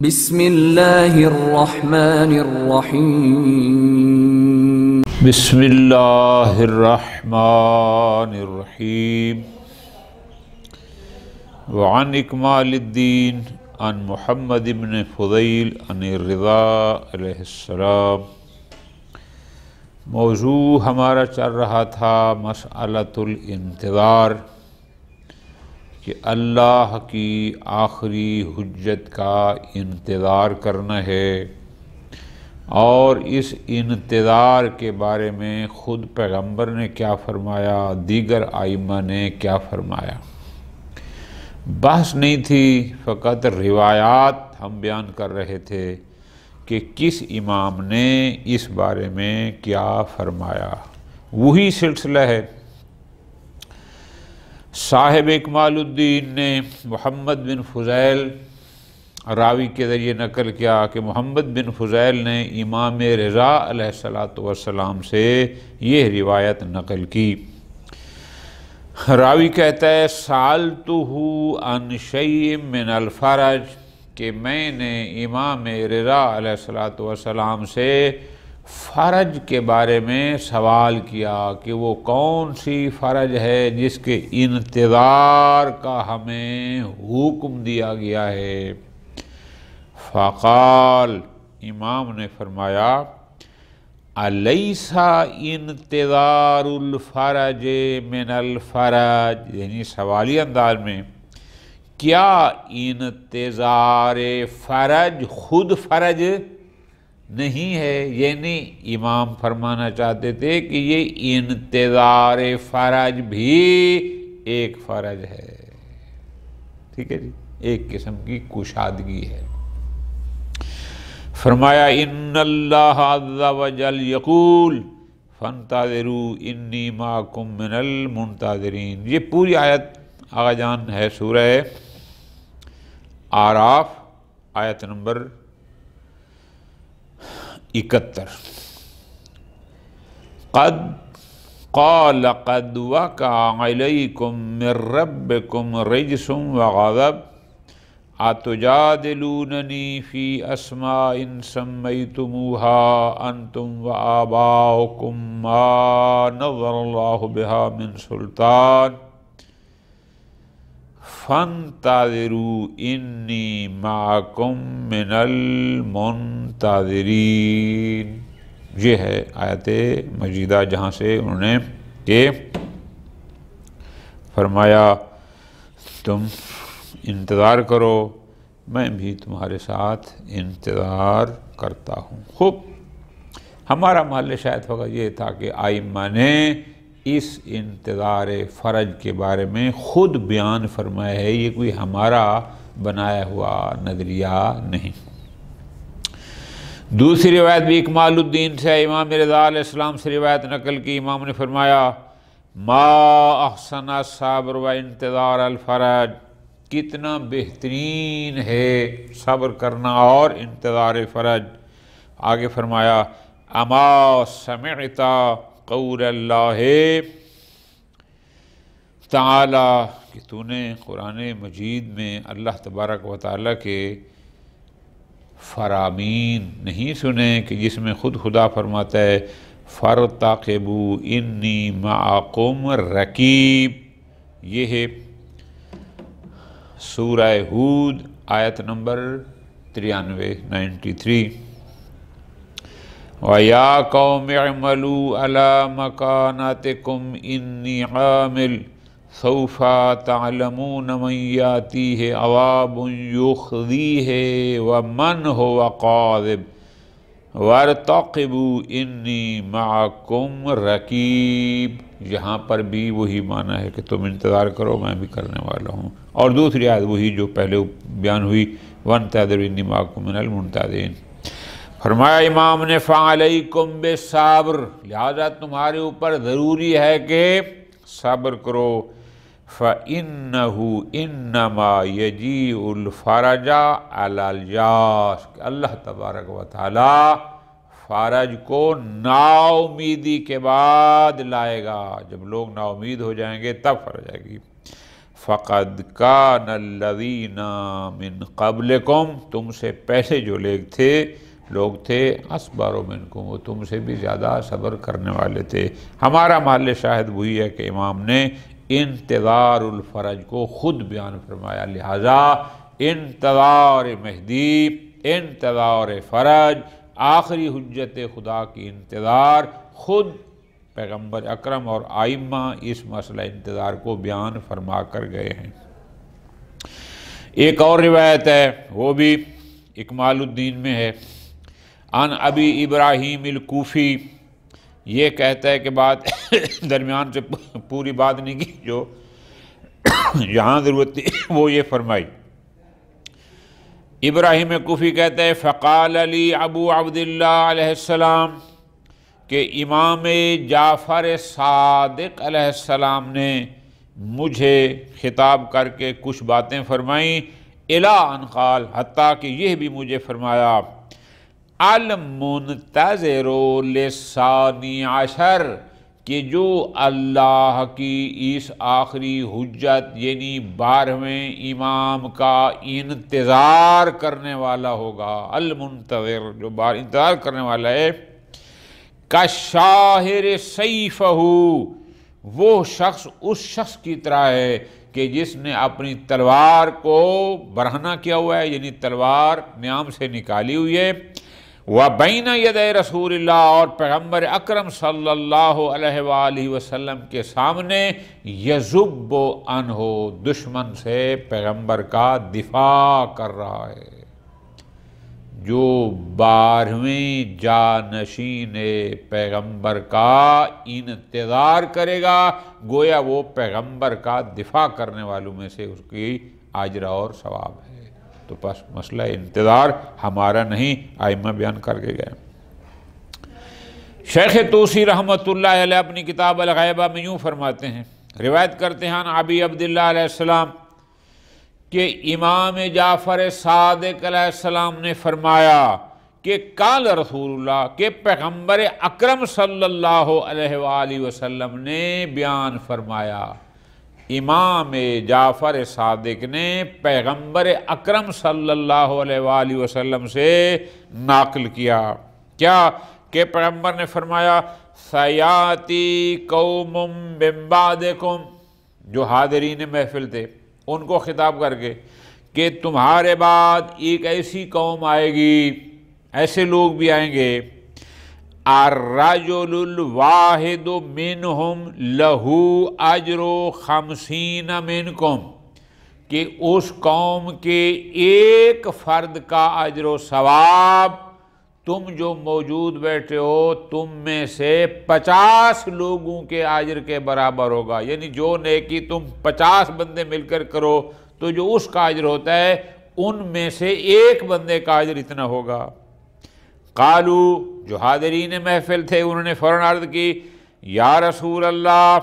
بسم اللہ الرحمن الرحیم بسم اللہ الرحمن الرحیم وعن اکمال الدین عن محمد بن فضیل عن الرضا علیہ السلام۔ موضوع ہمارا چل رہا تھا مسئلۃ الانتظار، کہ اللہ کی آخری حجت کا انتظار کرنا ہے، اور اس انتظار کے بارے میں خود پیغمبر نے کیا فرمایا، دیگر ائمہ نے کیا فرمایا۔ بحث نہیں تھی، فقط روایات ہم بیان کر رہے تھے کہ کس امام نے اس بارے میں کیا فرمایا، وہی سلسلہ ہے۔ صاحب اکمال الدین نے محمد بن فضیل راوی کے ذریعے نقل کیا کہ محمد بن فضیل نے امام رضا علیہ السلام سے یہ روایت نقل کی۔ راوی کہتا ہے سألتہ عن شیء من الفرج، کہ میں نے امام رضا علیہ السلام سے فرج کے بارے میں سوال کیا کہ وہ کون سی فرج ہے جس کے انتظار کا ہمیں حکم دیا گیا ہے۔ فقال، امام نے فرمایا الیس انتظار الفرج من الفرج، یعنی سوالی انداز میں، کیا انتظار فرج خود فرج نہیں ہے؟ یعنی امام فرمانا چاہتے تھے کہ یہ انتظار فرج بھی ایک فرج ہے، ٹھیک ہے جی، ایک قسم کی کشادگی ہے۔ فرمایا ان اللہ عز وجل یقول فانتظروا انی معکم من المنتظرین۔ یہ پوری آیت آقا جان ہے سورہ اعراف آیت نمبر 71۔ قد وقع علیکم من ربکم رجس وغضب اتجادلوننی فی اسماء سمیتموها انتم وآباؤکم ما نزل اللہ بها من سلطان فانتظروا انی معکم من المنتظرین۔ یہ ہے آیت مجیدہ جہاں سے انہوں نے کہ فرمایا تم انتظار کرو، میں بھی تمہارے ساتھ انتظار کرتا ہوں۔ خوب، ہمارا محل شاید فقط یہ تھا کہ ائمہ نے اس انتظار فرج کے بارے میں خود بیان فرمایا ہے، یہ کوئی ہمارا بنایا ہوا نظریہ نہیں۔ دوسری روایت بھی اکمال الدین سے امام رضا علیہ السلام سے روایت نقل کی۔ امام نے فرمایا ما احسن الصبر و انتظار الفرج، کتنا بہترین ہے صبر کرنا اور انتظار فرج۔ آگے فرمایا اما سمعت قول اللہ تعالی، کہ تو نے قرآن مجید میں اللہ تبارک و تعالیٰ کے فرامین نہیں سنے کہ جس میں خود خدا فرماتا ہے فارتقبوا انی معکم رقیب۔ یہ ہے سورہ ہود آیت نمبر 93۔ وَيَا قَوْمِ اعْمَلُوا عَلَى مَكَانَتِكُمْ إِنِّي عَامِلٌ سَوْفَ تَعْلَمُونَ مَنْ يَأْتِيهِ عَذَابٌ يُخْزِيهِ وَمَنْ هُوَ كَاذِبٌ وَارْتَقِبُوا إِنِّي مَعَكُمْ رَقِيبٌ۔ یہاں پر بھی وہی معنی ہے کہ تم انتظار کرو، میں بھی کرنے والا ہوں۔ اور دوسری آیت وہی جو پہلے بیان ہوئی وَانْتَظِرُوا إِنِّي مَعَكُمْ مِنَ الْمُنتَظِرِينَ۔ فرمایا امام نے فَعَلَيْكُمْ بِالصَّبْرِ، لہذا تمہارے اوپر ضروری ہے کہ صبر کرو۔ فَإِنَّهُ إِنَّمَا يَجِيءُ الْفَرَجَ عَلَى الْيَأْسِ، اللہ تبارک و تعالی فرج کو نا امیدی کے بعد لائے گا، جب لوگ نا امید ہو جائیں گے تب فرج آئے گی۔ فقد کان الذین من قبلکم، تم سے پہلے جو لوگ تھے اصبر منکم، وہ تم سے بھی زیادہ صبر کرنے والے تھے۔ ہمارا محل شاہد وہی ہے کہ امام نے انتظار الفرج کو خود بیان فرمایا، لہذا انتظار مہدی، انتظار فرج، آخری حجت خدا کی انتظار، خود پیغمبر اکرم اور ائمہ اس مسئلہ انتظار کو بیان فرما کر گئے ہیں۔ ایک اور روایت ہے، وہ بھی اکمال الدین میں ہے، عن ابی ابراہیم الکوفی، یہ کہتا ہے کہ بات درمیان سے پوری بات نہیں کی، جو یہاں ضرورت تھی وہ یہ فرمائی۔ ابراہیم کوفی کہتا ہے فقال علی ابو عبداللہ علیہ السلام، کہ امام جعفر صادق علیہ السلام نے مجھے خطاب کر کے کچھ باتیں فرمائیں، الی ان قال، حتیٰ کہ یہ بھی مجھے فرمایا، المنتظر للثانی عشر، کہ جو اللہ کی اس آخری حجت یعنی 12ویں امام کا انتظار کرنے والا ہوگا، المنتظر جو انتظار کرنے والا ہے، کالشاہر سیفہ، وہ شخص اس شخص کی طرح ہے کہ جس نے اپنی تلوار کو برہنہ کیا ہوا ہے، یعنی تلوار نیام سے نکالی ہوئی ہے، وَبَيْنَ يَدَيْ رسول اللہ، اور پیغمبر اکرم صلی اللہ علیہ وآلہ وسلم کے سامنے، یذب عنہ، دشمن سے پیغمبر کا دفاع کر رہا ہے۔ جو 12ویں جانشین پیغمبر کا انتظار کرے گا، گویا وہ پیغمبر کا دفاع کرنے والوں میں سے اس کی اجر اور ثواب ہے۔ تو بس مسئلہ انتظار ہمارا نہیں، ائمہ بیان کر کے گئے۔ شیخ طوسی رحمۃ اللہ علیہ اپنی کتاب الغیبہ میں یوں فرماتے ہیں، روایت کرتے ہیں ابی عبداللہ علیہ السلام کہ امام جعفر صادق علیہ السلام نے فرمایا کہ قال رسول اللہ، کہ پیغمبر اکرم صلی اللہ علیہ وآلہ وسلم نے بیان فرمایا، امام جعفر صادق نے پیغمبر اکرم صلی اللہ علیہ وآلہ وسلم سے ناقل کیا، کیا کہ پیغمبر نے فرمایا سیاتی قوم من بعدکم، جو حاضرین محفل تھے ان کو خطاب کر کے، کہ تمہارے بعد ایک ایسی قوم آئے گی، ایسے لوگ بھی آئیں گے، الرجل الواحد منہم لہو اجر 50 منکم، کہ اس قوم کے ایک فرد کا اجر و ثواب تم جو موجود بیٹھے ہو تم میں سے 50 لوگوں کے اجر کے برابر ہوگا، یعنی جو نیکی تم 50 بندے مل کر کرو تو جو اس کا اجر ہوتا ہے ان میں سے ایک بندے کا اجر اتنا ہوگا۔ قالو، جو حاضرین محفل تھے انہوں نے فوراً عرض کی، یا رسول اللہ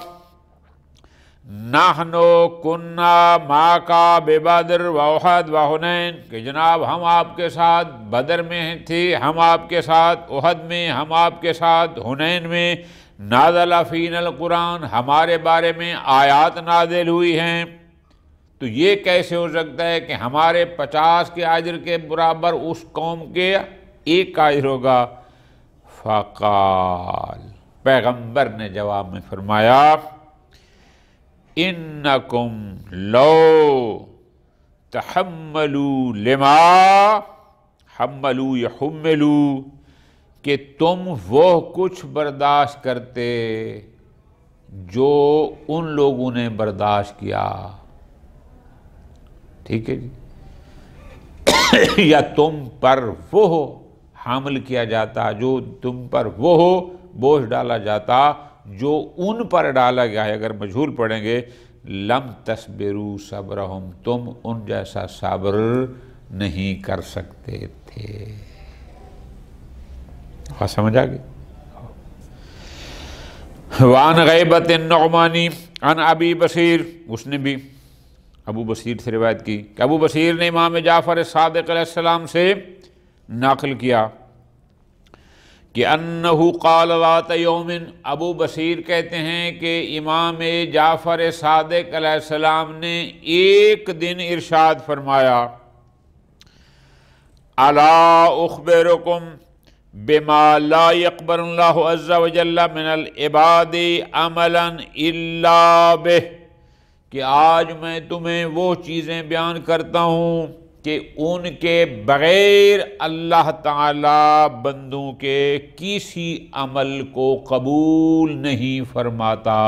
نحنو کننا معکا ببدر واحد وحنین، کہ جناب ہم آپ کے ساتھ بدر میں تھے، ہم آپ کے ساتھ احد میں، ہم آپ کے ساتھ حنین میں، نازل فینا القرآن، ہمارے بارے میں آیات نازل ہوئی ہیں، تو یہ کیسے ہو سکتا ہے کہ ہمارے 50 کے اجر کے برابر اس قوم کے ایک کا اجر ہوگا؟ فقال، پیغمبر نے جواب میں فرمایا، انکم لو تحملوا لما حملوا یحملوا، کہ تم وہ کچھ برداشت کرتے جو ان لوگوں نے برداشت کیا، ٹھیک ہے جی، یا تم پر وہ حامل کیا جاتا، جو تم پر وہ بوجھ ڈالا جاتا جو ان پر ڈالا گیا ہے، اگر مجہول پڑھیں گے، لم تصبروا صبرہم، تم ان جیسا صبر نہیں کر سکتے تھے۔ سمجھ آ گئی؟ وعن غیبت النعمانی عن ابی بصیر، اس نے بھی ابو بصیر سے روایت کی کہ ابو بصیر نے امام جعفر صادق علیہ السلام سے نقل کیا کہ انہو قال ذات یوم، ابو بصیر کہتے ہیں کہ امام جعفر صادق علیہ السلام نے ایک دن ارشاد فرمایا، الا اخبرکم بما لا يقبل اللہ عز وجل من العباد عملا الا بہ، کہ آج میں تمہیں وہ چیزیں بیان کرتا ہوں کہ ان کے بغیر اللہ تعالی بندوں کے کسی عمل کو قبول نہیں فرماتا۔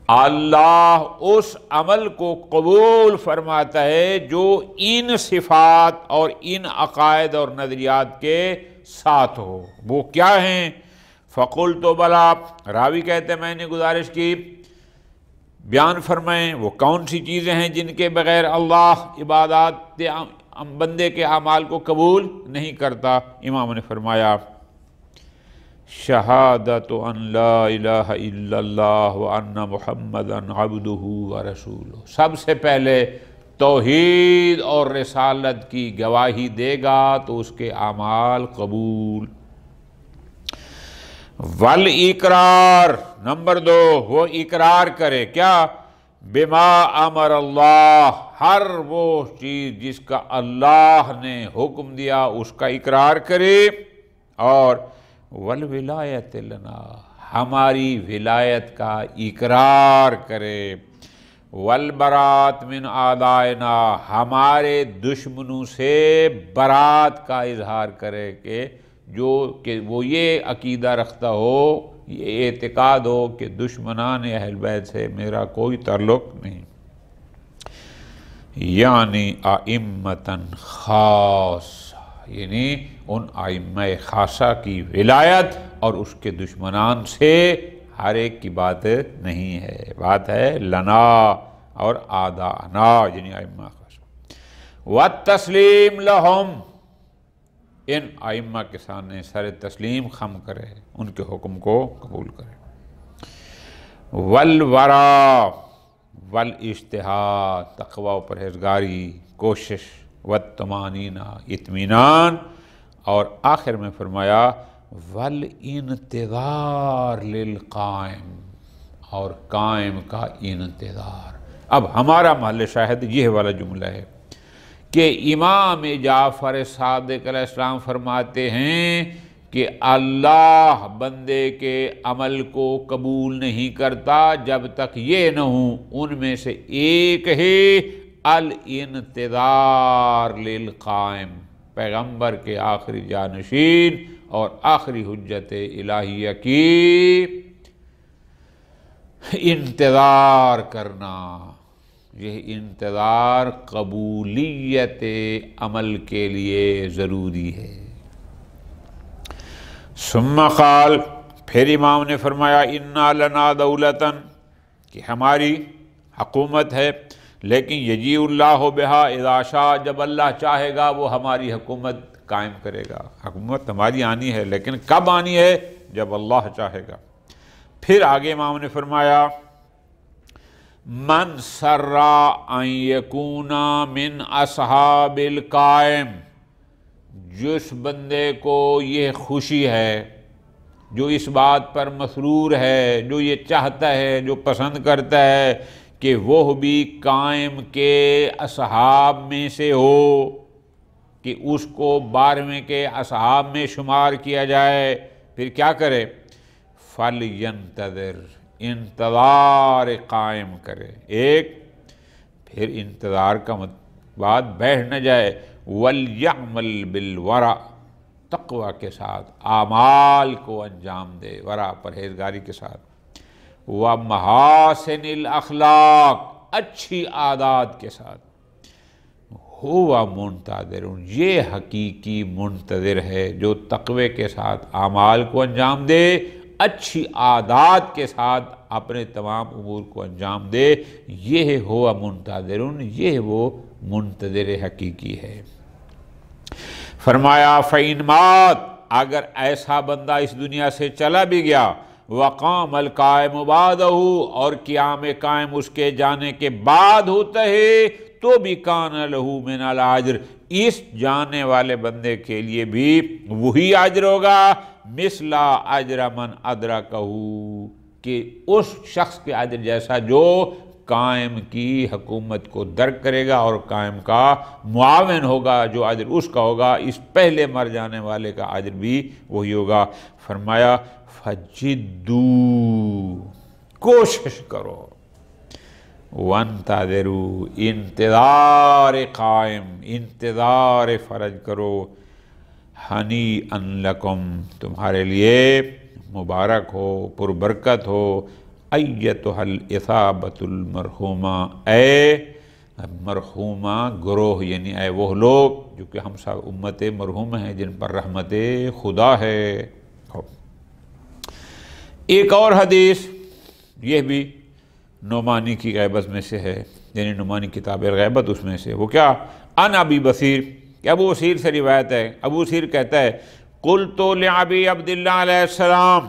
اللہ اس عمل کو قبول فرماتا ہے جو ان صفات اور ان عقائد اور نظریات کے ساتھ ہو۔ وہ کیا ہیں؟ فقلت بلا، راوی کہتے ہیں میں نے گزارش کی بیان فرمائیں وہ کون سی چیزیں ہیں جن کے بغیر اللہ عبادات بندے کے اعمال کو قبول نہیں کرتا۔ امام نے فرمایا، شہادت ان لا الہ الا اللہ وان محمدا عبدہ ورسولہ، سب سے پہلے توحید اور رسالت کی گواہی دے گا تو اس کے اعمال قبول۔ والاقرار، نمبر 2 وہ اقرار کرے کیا؟ بما امر اللہ، ہر وہ چیز جس کا اللہ نے حکم دیا اس کا اقرار کرے، اور والولایت لنا، ہماری ولایت کا اقرار کرے، والبرات من اعدائنا، ہمارے دشمنوں سے برات کا اظہار کرے کہ وہ یہ عقیدہ رکھتا ہو، یہ اعتقاد ہو کہ دشمنان اہل بیت سے میرا کوئی تعلق نہیں۔ یعنی ائمتاً خاص، یعنی ان ائمہ خاصہ کی ولایت اور اس کے دشمنان سے ہر ایک کی بات نہیں ہے، بات ہے لنا اور آدانا، یعنی ائمہ خاصہ۔ والتسلیم لہم، ان ائمہ کے سامنے سر تسلیم خم کرے، ان کے حکم کو قبول کرے۔ والورا والاجتہاد، تقوی و پرہیزگاری، کوشش، والطمانینہ، اطمینان، اور آخر میں فرمایا والانتظار للقائم، اور قائم کا انتظار۔ اب ہمارا محل شاہد یہ والا جملہ ہے کہ امام جعفر صادق علیہ السلام فرماتے ہیں کہ اللہ بندے کے عمل کو قبول نہیں کرتا جب تک یہ نہ ہوں ان میں سے ایک ہے الانتظار للقائم، پیغمبر کے آخری جانشین اور آخری حجت الہیہ کی انتظار کرنا۔ یہ انتظار قبولیت عمل کے لیے ضروری ہے۔ ثم قال، پھر امام نے فرمایا انا لنا دولتاً، کہ ہماری حکومت ہے، لیکن یجیء اللہ بہا اذا شاء، جب اللہ چاہے گا وہ ہماری حکومت قائم کرے گا۔ حکومت ہماری آنی ہے لیکن کب آنی ہے؟ جب اللہ چاہے گا۔ پھر آگے امام نے فرمایا من سرّا ان یکون من اصحاب القائم، جس بندے کو یہ خوشی ہے، جو اس بات پر مسرور ہے، جو یہ چاہتا ہے، جو پسند کرتا ہے کہ وہ بھی قائم کے اصحاب میں سے ہو، کہ اس کو 12ویں کے اصحاب میں شمار کیا جائے، پھر کیا کرے؟ فَلْيَنْتَظِرْ، انتظار قائم کرے۔ ایک، پھر انتظار کا بعد بیٹھ نہ جائے، وَلْيَعْمَلْ بِالْوَرَعِ، تقوی کے ساتھ اعمال کو انجام دے، ورع پرہیزگاری کے ساتھ، وَمَحَاسِنِ الْأَخْلَاقِ، اچھی عادات کے ساتھ، ہوا منتظر، یہ حقیقی منتظر ہے جو تقوی کے ساتھ اعمال کو انجام دے، اچھی عادات کے ساتھ اپنے تمام امور کو انجام دے، یہ ہوا منتظر، یہ وہ منتظر حقیقی ہے۔ فرمایا فَإِن مات، اگر ایسا بندہ اس دنیا سے چلا بھی گیا، وقام القائم بعدہ، اور قیام قائم اس کے جانے کے بعد ہوتا ہے، تو بھی کان لہو من العجر، اس جانے والے بندے کے لیے بھی وہی اجر ہوگا، مثل اجر من ادرکہ، کہ اس شخص کے اجر جیسا جو قائم کی حکومت کو درک کرے گا اور قائم کا معاون ہوگا، جو اجر اس کا ہوگا اس پہلے مر جانے والے کا اجر بھی وہی ہوگا۔ فرمایا فجدو، کوشش کرو، وانتظروا، انتظار قائم، انتظار فرض کرو، ہنیئا لکم، تمہارے لیے مبارک ہو، پربرکت ہو، ایتھا الاصابۃ المرحومہ، اے مرحومہ گروہ، یعنی اے وہ لوگ جو کہ ہم سب امت مرحومہ ہیں جن پر رحمت خدا ہے۔ ایک اور حدیث یہ بھی نعمانی کی غیبت میں سے ہے، یعنی نعمانی کتاب الغیبت اس میں سے، وہ کیا؟ ان ابی بصیر، کہ ابو بصیر سے روایت ہے، ابو بصیر کہتا ہے قلت لابی عبداللہ علیہ السلام،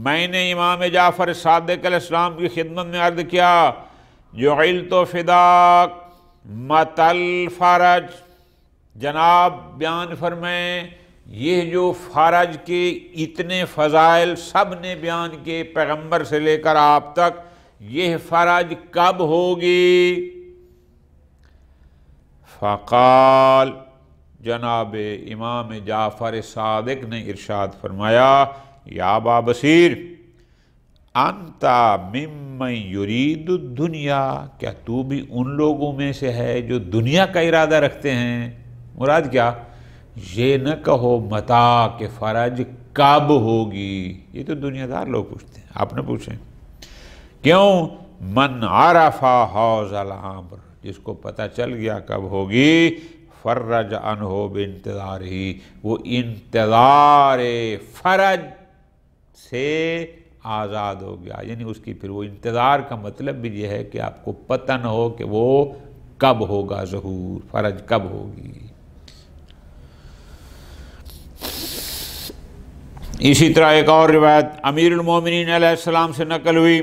میں نے امام جعفر صادق علیہ السلام کی خدمت میں عرض کیا، جعلت فداک مت الفرج، جناب بیان فرمائیں یہ جو فرج کے اتنے فضائل سب نے بیان کیے پیغمبر سے لے کر آپ تک، یہ فرج کب ہوگی؟ فقال، جناب امام جعفر صادق نے ارشاد فرمایا، یا ابا بصیر انت ممن یرید الدنیا، کیا تو بھی ان لوگوں میں سے ہے جو دنیا کا ارادہ رکھتے ہیں؟ مراد کیا؟ یہ نہ کہو متا کہ فرج کب ہوگی، یہ تو دنیا دار لوگ پوچھتے ہیں، آپ نہ پوچھیں۔ کیوں؟ من عرف حوض الامر، جس کو پتہ چل گیا کب ہوگی، فرج عنہ بانتظارہ، وہ انتظار فرج سے آزاد ہو گیا، یعنی اس کی پھر وہ انتظار کا مطلب بھی یہ ہے کہ آپ کو پتہ نہ ہو کہ وہ کب ہوگا ظہور، فرج کب ہوگی۔ اسی طرح ایک اور روایت امیر المومنین علیہ السلام سے نقل ہوئی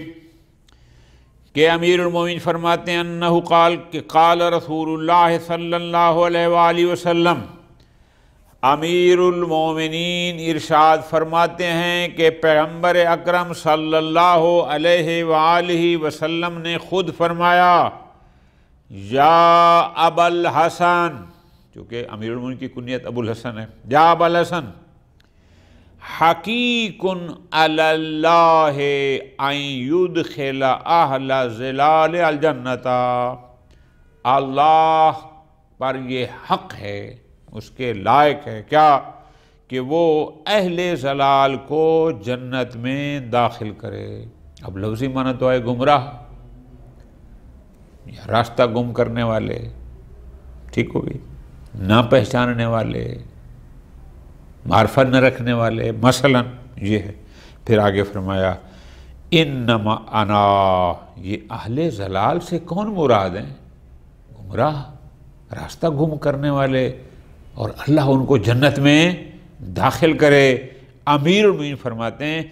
کہ امیر المومنین فرماتے ہیں انہو قال، کہ قال رسول اللہ صلی اللہ علیہ وآلہ وسلم، امیر المومنین ارشاد فرماتے ہیں کہ پیغمبر اکرم صلی اللہ علیہ وآلہ وسلم نے خود فرمایا، یا ابا الحسن، چونکہ امیر المومنین کی کنیت ابو الحسن ہے، یا ابا الحسن حقیق علی اللہ ان یدخل اہل ظلال الجنت، اللہ پر یہ حق ہے، اس کے لائق ہے کیا؟ کہ وہ اہل ضلال کو جنت میں داخل کرے۔ اب لفظی معنی تو ہے گمراہ یا راستہ گم کرنے والے، ٹھیک ہوگی، نہ پہچاننے والے، معرفت نہ رکھنے والے، مثلا یہ ہے۔ پھر آگے فرمایا انما انا، یہ اہل ضلال سے کون مراد ہیں؟ گمراہ، راستہ گم کرنے والے، اور اللہ ان کو جنت میں داخل کرے۔ امیر المومنین فرماتے ہیں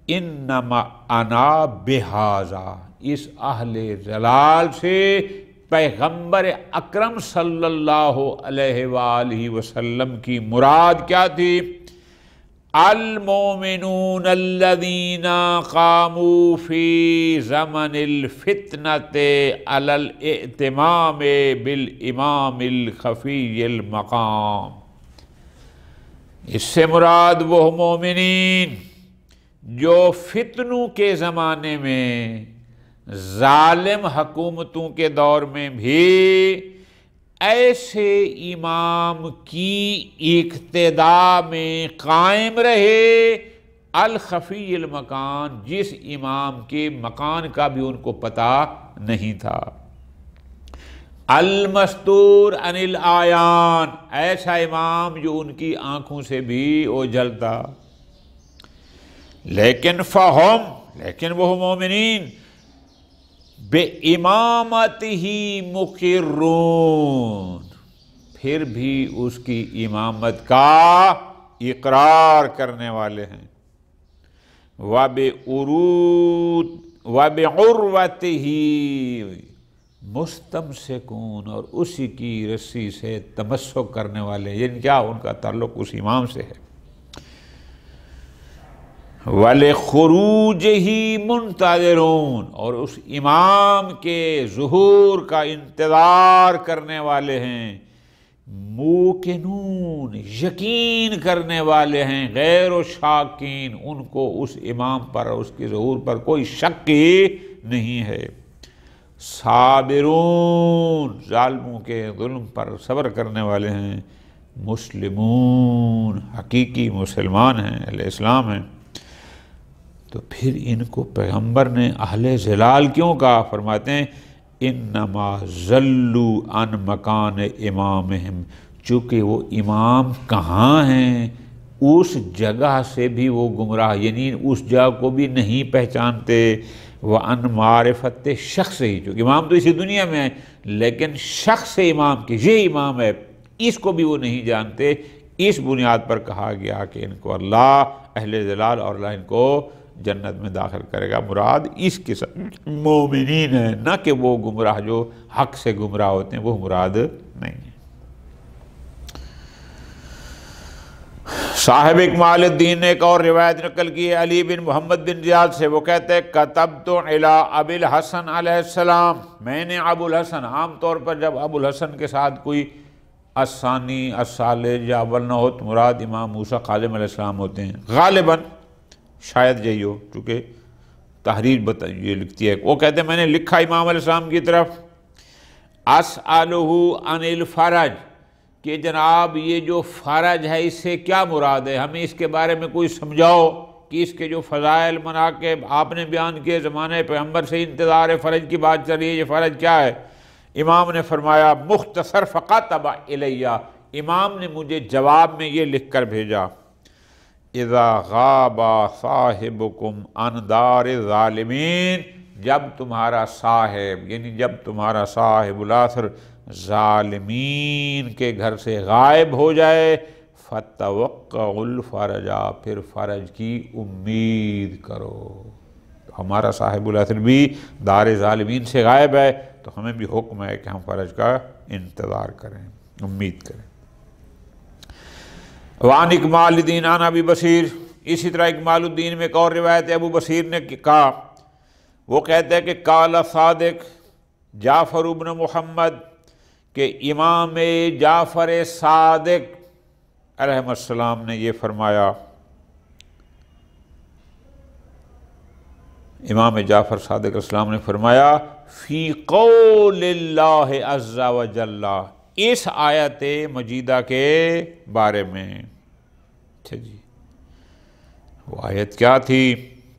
انما انا بہذا، اس اہل ضلال سے پیغمبر اکرم صلی اللہ علیہ وآلہ وسلم کی مراد کیا تھی؟ المومنون الذین قاموا فی زمن الفتنۃ علی الاہتمام بالامام الخفی المقام، اس سے مراد وہ مومنین جو فتنوں کے زمانے میں، ظالم حکومتوں کے دور میں بھی ایسے امام کی اقتداء میں قائم رہے، الخفی المکان، جس امام کے مکان کا بھی ان کو پتہ نہیں تھا، المستور عن العیان، ایسا امام جو ان کی آنکھوں سے بھی اوجھلتا، لیکن وہ مومنین بے امامت ہی مقرون، پھر بھی اس کی امامت کا اقرار کرنے والے ہیں، وَبِعُرْوَتِهِ مستمسکون، اور اسی کی رسی سے تمسک کرنے والے، یعنی کیا ان کا تعلق اس امام سے ہے۔ وَلِخُرُوجِهِ مُنْتَظِرُونَ، اور اس امام کے ظہور کا انتظار کرنے والے ہیں۔ موقنون، یقین کرنے والے ہیں، غیر و شاکین، ان کو اس امام پر، اس کے ظہور پر کوئی شک ہی نہیں ہے۔ صابرون، ظالموں کے ظلم پر صبر کرنے والے ہیں۔ مسلمون، حقیقی مسلمان ہیں، اہل اسلام ہیں۔ تو پھر ان کو پیغمبر نے اہل ضلال کیوں کہا؟ فرماتے ہیں انما ضلوا عن مکان امامہم، چونکہ وہ امام کہاں ہیں اس جگہ سے بھی وہ گمراہ، یعنی اس جگہ کو بھی نہیں پہچانتے۔ وَعَن معرفت شخص ہی، چونکہ امام تو اسی دنیا میں ہے، لیکن شخص امام کی، یہ امام ہے، اس کو بھی وہ نہیں جانتے۔ اس بنیاد پر کہا گیا کہ ان کو اللہ اہل ضلال اور اللہ ان کو جنت میں داخل کرے گا۔ مراد اس کے ساتھ مومنین ہیں، نہ کہ وہ گمراہ جو حق سے گمراہ ہوتے ہیں، وہ مراد نہیں ہے۔ صاحب اکمال الدین نے ایک اور روایت نقل کی ہے علی بن محمد بن زیاد سے، وہ کہتے ہیں کتبت الی ابی الحسن علیہ السلام، میں نے ابو الحسن، عام طور پر جب ابو الحسن کے ساتھ کوئی الثانی الثالث یا اول نہ ہو تو مراد امام موسیٰ کاظم علیہ السلام ہوتے ہیں، غالباً شاید یہی ہو، چونکہ تحریر یہ لکھتی ہے۔ وہ کہتے ہیں میں نے لکھا امام علیہ السلام کی طرف، اسألہ عن الفرج، کہ جناب یہ جو فرج ہے اس سے کیا مراد ہے، ہمیں اس کے بارے میں کوئی سمجھاؤ کہ اس کے جو فضائل مناقب آپ نے بیان کیے، زمانہ پیغمبر سے انتظار فرج کی بات چل رہی ہے، یہ فرج کیا ہے؟ امام نے فرمایا مختصر فکتب الیہ، امام نے مجھے جواب میں یہ لکھ کر بھیجا، اذا غاب صاحبکم عن دار الظالمین، جب تمہارا صاحب، یعنی جب تمہارا صاحب الاثر ظالمین کے گھر سے غائب ہو جائے، فتوقعوا الفرج، پھر فرج کی امید کرو۔ ہمارا صاحب الاثر بھی دار ظالمین سے غائب ہے، تو ہمیں بھی حکم ہے کہ ہم فرج کا انتظار کریں، امید کریں۔ وعن اکمال الدین عن ابی بصیر، اسی طرح اکمال الدین میں ایک اور روایت ہے، ابو بصیر نے کہا، وہ کہتے ہیں کہ قال صادق جعفر ابن محمد، کہ امام جعفر صادق علیہ السلام نے یہ فرمایا، امام جعفر صادق علیہ السلام نے فرمایا فی قول اللہ عز وجل، اس آیت مجیدہ کے بارے میں۔ اچھا جی، وہ آیت کیا تھی؟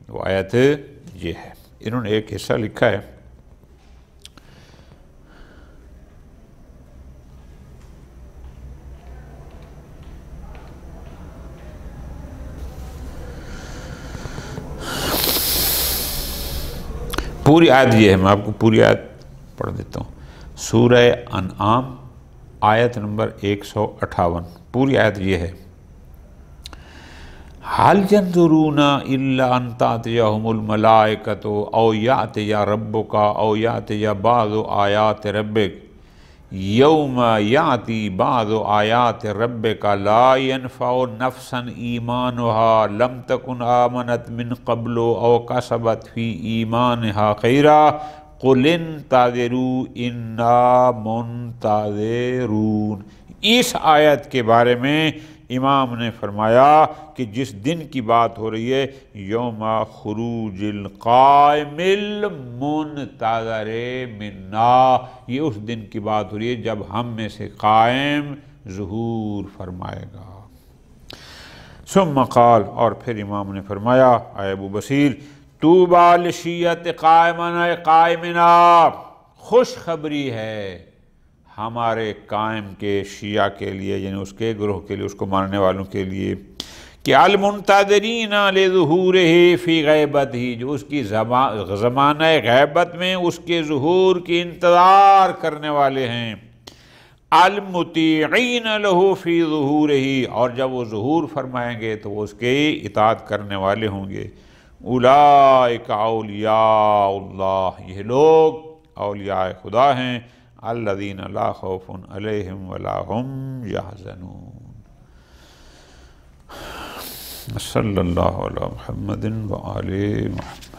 وہ آیت یہ ہے، انہوں نے ایک حصہ لکھا ہے، پوری آیت یہ ہے، میں آپ کو پوری آیت پڑھ دیتا ہوں۔ سورہ انعام آیت نمبر 158، پوری آیت یہ ہے، حَلْ يَنْظُرُونَ إِلَّا أَن تَأْتِيَهُمُ الْمَلَائِكَةُ أَوْ يَأْتِيَ رَبُّكَ أَوْ يَأْتِيَ بَعْضُ آيَاتِ رَبِّكَ يَوْمَ يَأْتِي بَعْضُ آيَاتِ رَبِّكَ لَا يَنْفَعُ نَفْسًا إِيمَانُهَا لَمْ تَكُنْ آمَنَتْ مِنْ قَبْلُ أَوْ كَسَبَتْ فِي إِيمَانِهَا خَيْرًا قُلِ انتظروا إِنَّا مُنتظرُونَ۔ اس آیت کے بارے میں امام نے فرمایا کہ جس دن کی بات ہو رہی ہے، یوم خروج القائم المنتظر منا، یہ اس دن کی بات ہو رہی ہے جب ہم میں سے قائم ظہور فرمائے گا۔ ثم قال، اور پھر امام نے فرمایا، اے ابو بصیر، طوبی لشیعۃ قائمنا، خوشخبری ہے ہمارے قائم کے شیعہ کے لیے، یعنی اس کے گروہ کے لیے، اس کو ماننے والوں کے لیے، کہ المنتظرین لظہورہ فی غیبتہ، جو اس کی زمانہ غیبت میں اس کے ظہور کی انتظار کرنے والے ہیں، المطیعین لہ فی ظہورہ، اور جب وہ ظہور فرمائیں گے تو وہ اس کے اطاعت کرنے والے ہوں گے۔ اولئک اولیاء اللہ، یہ لوگ اولیاء خدا ہیں، الذین لا خوف علیہم ولا هم یحزنون۔ صلی اللہ علی محمد وآل محمد۔